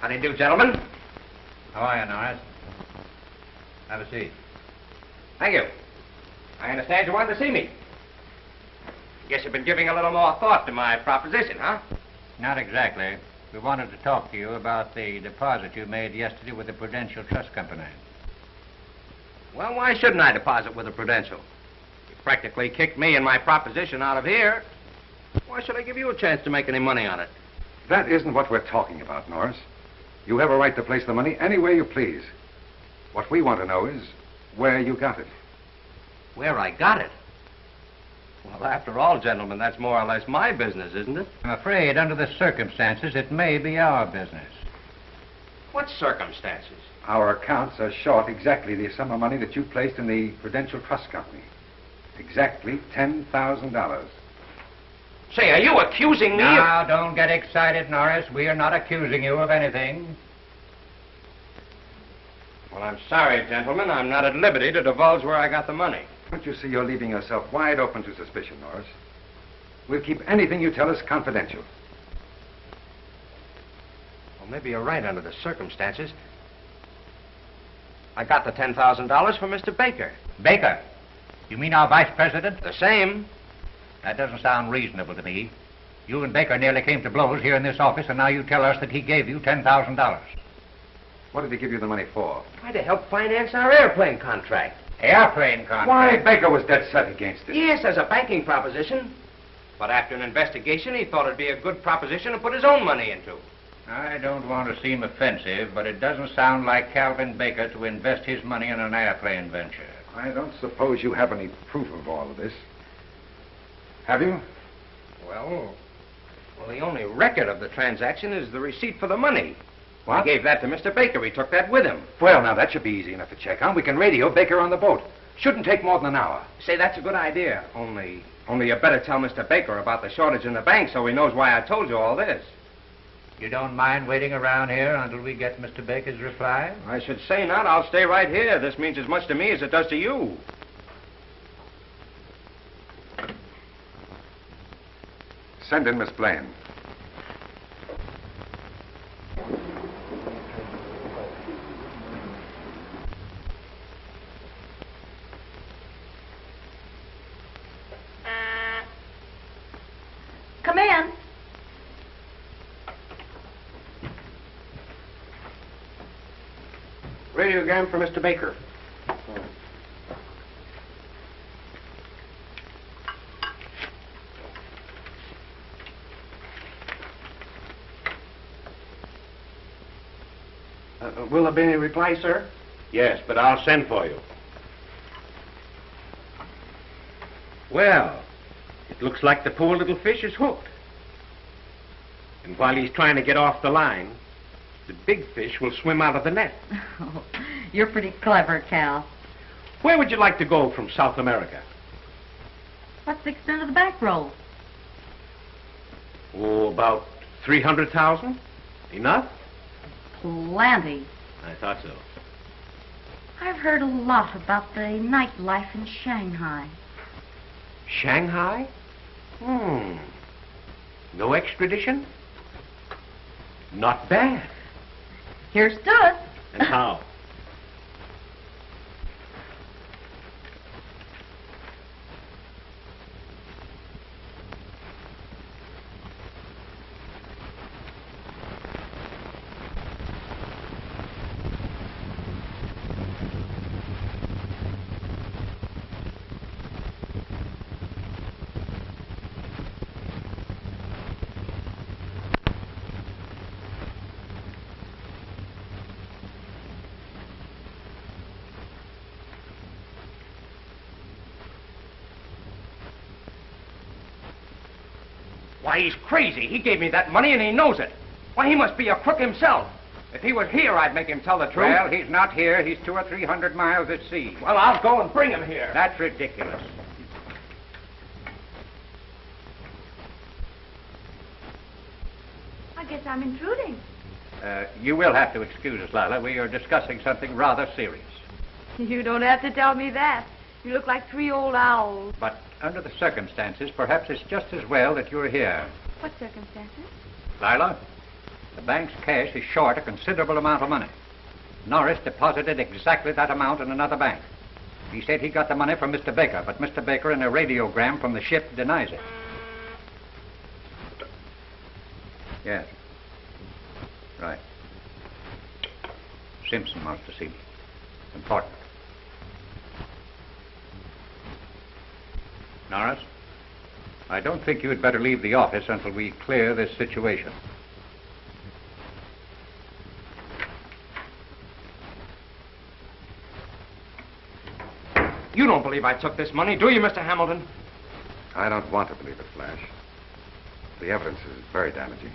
How do you do, gentlemen? How are you, Norris? Have a seat. Thank you. I understand you wanted to see me. Guess you've been giving a little more thought to my proposition, huh? Not exactly. We wanted to talk to you about the deposit you made yesterday with the Prudential Trust Company. Well, why shouldn't I deposit with the Prudential? You practically kicked me and my proposition out of here. Why should I give you a chance to make any money on it? That isn't what we're talking about, Norris. You have a right to place the money any way you please. What we want to know is where you got it. Where I got it? Well, after all, gentlemen, that's more or less my business, isn't it? I'm afraid, under the circumstances, it may be our business. What circumstances? Our accounts are short exactly the sum of money that you placed in the Prudential Trust Company. Exactly $10,000. Say, are you accusing me Now, don't get excited, Norris. We are not accusing you of anything. Well, I'm sorry, gentlemen. I'm not at liberty to divulge where I got the money. Don't you see you're leaving yourself wide open to suspicion, Norris? We'll keep anything you tell us confidential. Well, maybe you're right under the circumstances. I got the $10,000 from Mr. Baker. Baker? You mean our vice president? The same. That doesn't sound reasonable to me. You and Baker nearly came to blows here in this office, and now you tell us that he gave you $10,000. What did he give you the money for? Why, to help finance our airplane contract. Airplane contract? Why, Baker was dead set against it. Yes, as a banking proposition. But after an investigation, he thought it'd be a good proposition to put his own money into. I don't want to seem offensive, but it doesn't sound like Calvin Baker to invest his money in an airplane venture. I don't suppose you have any proof of all of this. Have you? Well, the only record of the transaction is the receipt for the money. What? I gave that to Mr. Baker. He took that with him. Well, now, that should be easy enough to check on. We can radio Baker on the boat. Shouldn't take more than an hour. Say, that's a good idea. Only you better tell Mr. Baker about the shortage in the bank so he knows why I told you all this. You don't mind waiting around here until we get Mr. Baker's reply? I should say not. I'll stay right here. This means as much to me as it does to you. Send in Miss Blaine. radiogram for Mr. Baker. Will there be any reply, sir? Yes, but I'll send for you. Well, it looks like the poor little fish is hooked. And while he's trying to get off the line, the big fish will swim out of the net. Oh, you're pretty clever, Cal. Where would you like to go from South America? What's the extent of the bankroll? Oh, about 300,000. Enough? Plenty. I thought so. I've heard a lot about the nightlife in Shanghai. Shanghai? No extradition? Not bad. Here's to it. And how? Why, he's crazy. He gave me that money and he knows it. Why, he must be a crook himself. If he was here, I'd make him tell the truth. Well, he's not here. He's 200 or 300 miles at sea. Well, I'll go and bring him here. That's ridiculous. I guess I'm intruding. You will have to excuse us, Lila. We are discussing something rather serious. You don't have to tell me that. You look like 3 old owls. But under the circumstances, perhaps it's just as well that you're here. What circumstances? Lila, the bank's cash is short a considerable amount of money. Norris deposited exactly that amount in another bank. He said he got the money from Mr. Baker, but Mr. Baker, in a radiogram from the ship, denies it. Yes. Right. Simpson wants to see me. Important. Norris, I don't think you had better leave the office until we clear this situation. You don't believe I took this money, do you, Mr. Hamilton? I don't want to believe it, Flash. The evidence is very damaging.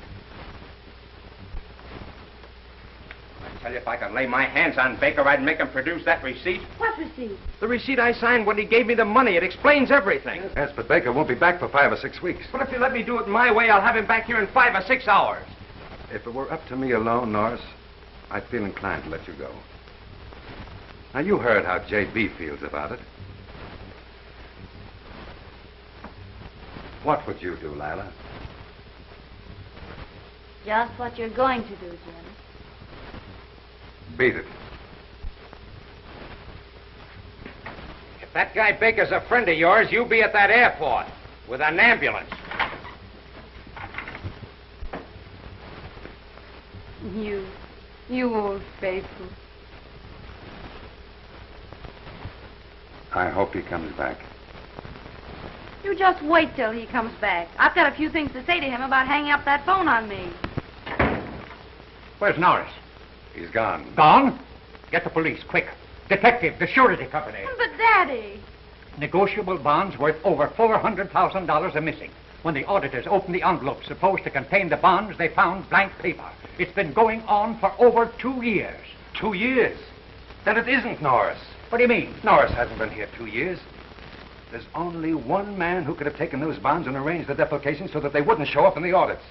I tell you, if I could lay my hands on Baker, I'd make him produce that receipt. What receipt? The receipt I signed when he gave me the money. It explains everything. Yes, but Baker won't be back for 5 or 6 weeks. But if you let me do it my way, I'll have him back here in 5 or 6 hours. If it were up to me alone, Norris, I'd feel inclined to let you go. Now, you heard how J.B. feels about it. What would you do, Lila? Just what you're going to do, Jim. Beat it. If that guy Baker's a friend of yours, you'll be at that airport with an ambulance. You old faithful. I hope he comes back. You just wait till he comes back. I've got a few things to say to him about hanging up that phone on me. Where's Norris? He's gone. Gone? Get the police, quick. Detective, the surety company. But, Daddy... Negotiable bonds worth over $400,000 are missing. When the auditors opened the envelope supposed to contain the bonds, they found blank paper. It's been going on for over 2 years. 2 years? Then it isn't Norris. What do you mean? Norris hasn't been here 2 years. There's only one man who could have taken those bonds and arranged the defalcation so that they wouldn't show up in the audits.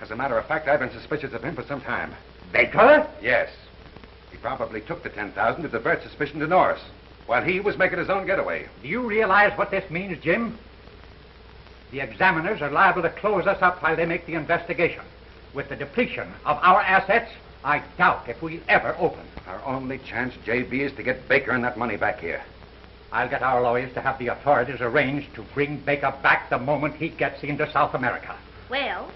As a matter of fact, I've been suspicious of him for some time. Baker? Yes. He probably took the $10,000 to divert suspicion to Norris, while he was making his own getaway. Do you realize what this means, Jim? The examiners are liable to close us up while they make the investigation. With the depletion of our assets, I doubt if we'll ever open. Our only chance, J.B., is to get Baker and that money back here. I'll get our lawyers to have the authorities arranged to bring Baker back the moment he gets into South America. Well,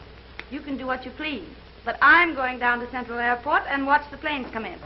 you can do what you please. But I'm going down to Central Airport and watch the planes come in.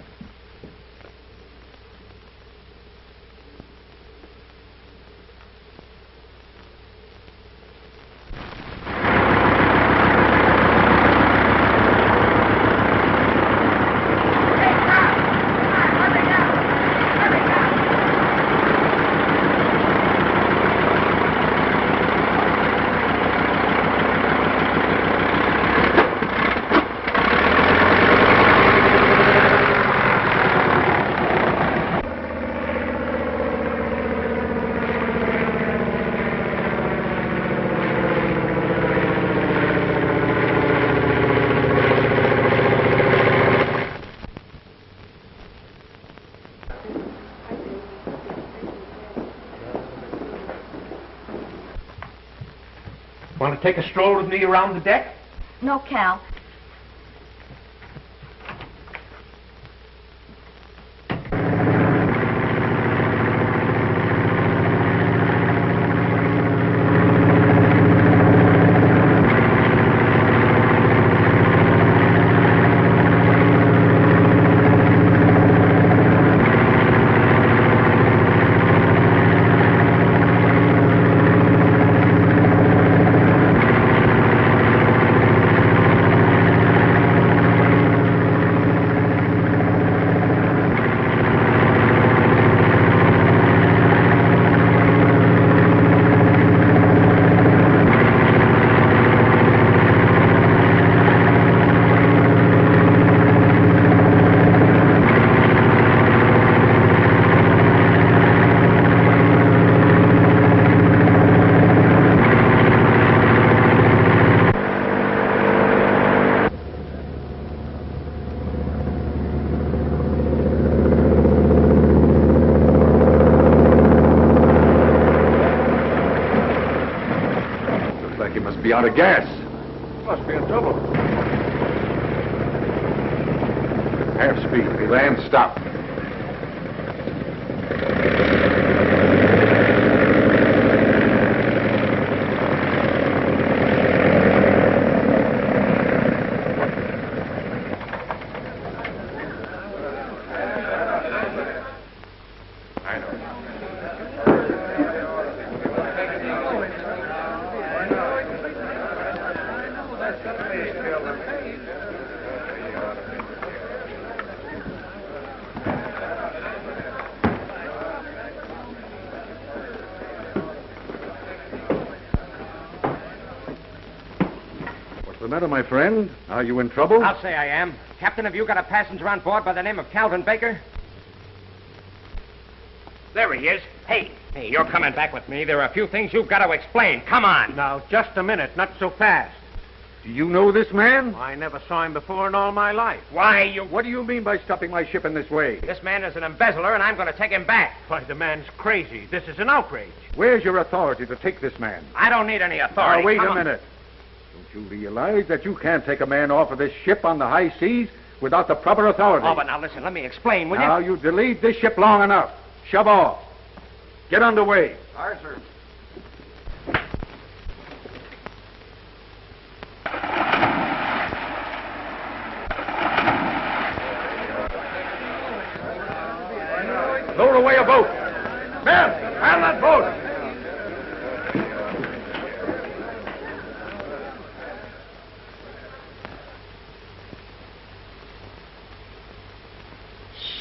Want to take a stroll with me around the deck? No, Cal. Be out of gas. Must be in trouble. Half speed. We land, stop. What's the matter, my friend? Are you in trouble? I'll say I am. Captain, have you got a passenger on board by the name of Calvin Baker? There he is. Hey, you're coming back with me. There are a few things you've got to explain. Come on. Now, just a minute. Not so fast. Do you know this man? I never saw him before in all my life. Why, you... What do you mean by stopping my ship in this way? This man is an embezzler, and I'm going to take him back. Why, the man's crazy. This is an outrage. Where's your authority to take this man? I don't need any authority. Now, wait Come a on. minute. Don't you realize that you can't take a man off of this ship on the high seas without the proper authority? Oh, but now listen, let me explain, will you? Now, you've delayed this ship long enough. Shove off. Get underway. All right, sir. Lower away a boat. Men, man that boat.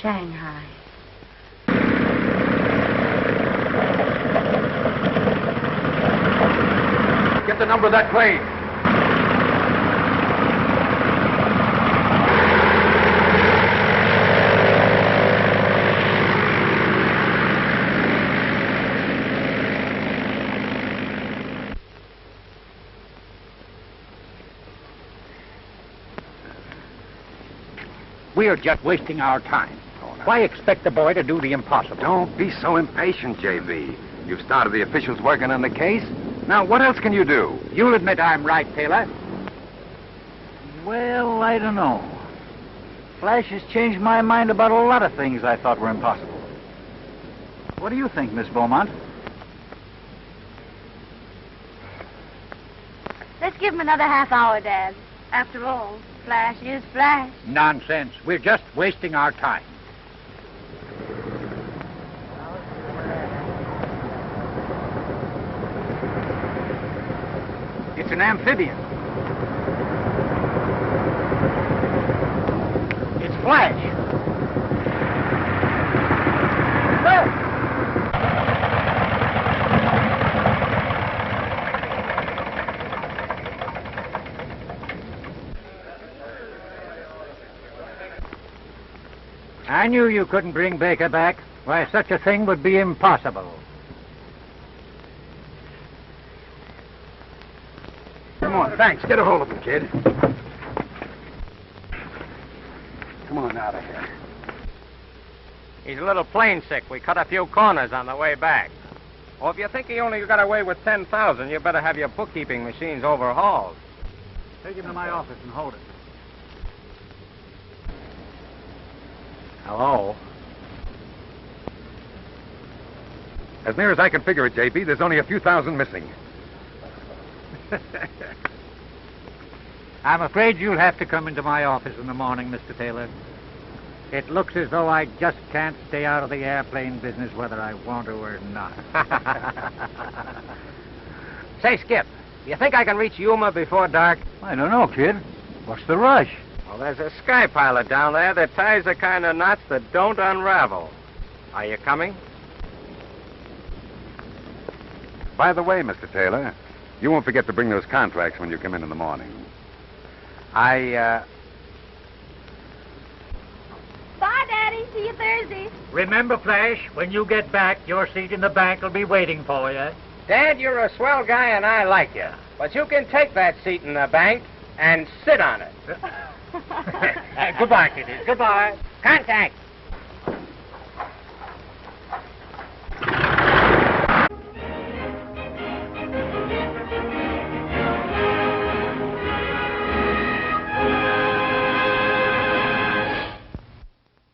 Shanghai. Get the number of that plane. We're just wasting our time. Why expect the boy to do the impossible? Don't be so impatient, J.B. You've started the officials working on the case. Now, what else can you do? You'll admit I'm right, Taylor. Well, I don't know. Flash has changed my mind about a lot of things I thought were impossible. What do you think, Miss Beaumont? Let's give him another half hour, Dad. After all, Flash is Flash. Nonsense. We're just wasting our time. It's an amphibian. It's Flash. I knew you couldn't bring Baker back. Why, such a thing would be impossible. Come on, thanks. Get a hold of him, kid. Come on out of here. He's a little plane sick. We cut a few corners on the way back. Well, if you think he only got away with 10,000, you better have your bookkeeping machines overhauled. Take him to my office and hold it. Hello? As near as I can figure it, J.P., there's only a few thousand missing. I'm afraid you'll have to come into my office in the morning, Mr. Taylor. It looks as though I just can't stay out of the airplane business whether I want to or not. Say, Skip, you think I can reach Yuma before dark? I don't know, kid. What's the rush? Well, there's a sky pilot down there that ties the kind of knots that don't unravel. Are you coming? By the way, Mr. Taylor, you won't forget to bring those contracts when you come in the morning. I, Bye, Daddy. See you Thursday. Remember, Flash, when you get back, your seat in the bank will be waiting for you. Dad, you're a swell guy and I like you. But you can take that seat in the bank and sit on it. Goodbye, kiddies. Goodbye. Contact.